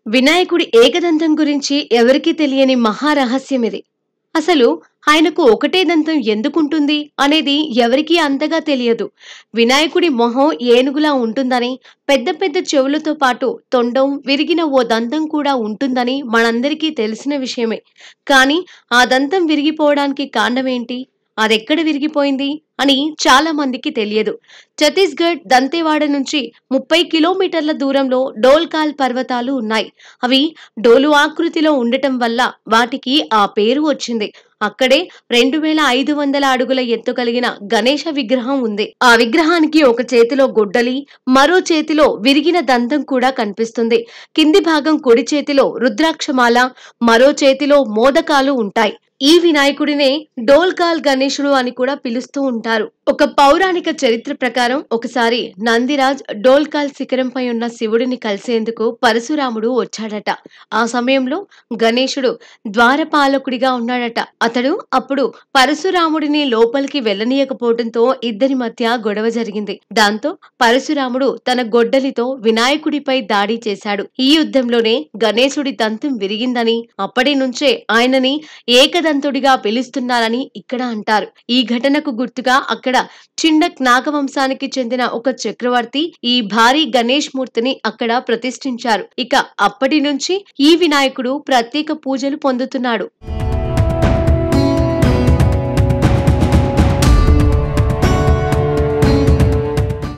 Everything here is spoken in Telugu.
వినాయకుడి ఏకదంతం గురించి ఎవరికీ తెలియని మహారహస్యం ఇది. అసలు ఆయనకు ఒకటే దంతం ఎందుకుంటుంది అనేది ఎవరికీ అంతగా తెలియదు. వినాయకుడి మొహం ఏనుగులా ఉంటుందని, పెద్ద పెద్ద చెవులతో పాటు తొండం, విరిగిన ఓ దంతం కూడా ఉంటుందని మనందరికీ తెలిసిన విషయమే. కానీ ఆ దంతం విరిగిపోవడానికి కారణమేంటి? అదెక్కడ విరిగిపోయింది? అని చాలా మందికి తెలియదు. ఛత్తీస్‌గఢ్ దంతెవాడ నుంచి 30 కిలోమీటర్ల దూరంలో డోల్కాల్ పర్వతాలు ఉన్నాయి. అవి డోలు ఆకృతిలో ఉండటం వల్ల వాటికి ఆ పేరు వచ్చింది. అక్కడే 2500 అడుగుల ఎత్తు కలిగిన గణేశ విగ్రహం ఉంది. ఆ విగ్రహానికి ఒక చేతిలో గొడ్డలి, మరో చేతిలో విరిగిన దంతం కూడా కనిపిస్తుంది. కింది భాగం కుడి చేతిలో రుద్రాక్షమాల, మరో చేతిలో మోదకాలు ఉంటాయి. ఈ వినాయకుడినే డోల్కాల్ గణేశుడు అని కూడా పిలుస్తూ ఉంటారు. ఒక పౌరాణిక చరిత్ర ప్రకారం ఒకసారి నందిరాజ్ డోల్కాల్ శిఖరంపై ఉన్న శివుడిని కలిసేందుకు పరశురాముడు వచ్చాడట. ఆ సమయంలో గణేశుడు ద్వారపాలకుడిగా ఉన్నాడట. అతడు అప్పుడు పరశురాముడిని లోపలికి వెళ్ళనీయకపోవడంతో ఇద్దరి మధ్య గొడవ జరిగింది. దాంతో పరశురాముడు తన గొడ్డలితో వినాయకుడిపై దాడి చేశాడు. ఈ యుద్ధంలోనే గణేశుడి దంతం విరిగిందని, అప్పటి నుంచే ఆయనని ఏకదంతుడిగా పిలుస్తున్నారని ఇక్కడ అంటారు. ఈ ఘటనకు గుర్తుగా అక్కడ చిండక్ నాగవంశానికి చెందిన ఒక చక్రవర్తి ఈ భారీ గణేష్ మూర్తిని అక్కడ ప్రతిష్ఠించారు. ఇక అప్పటి నుంచి ఈ వినాయకుడు ప్రత్యేక పూజలు పొందుతున్నాడు.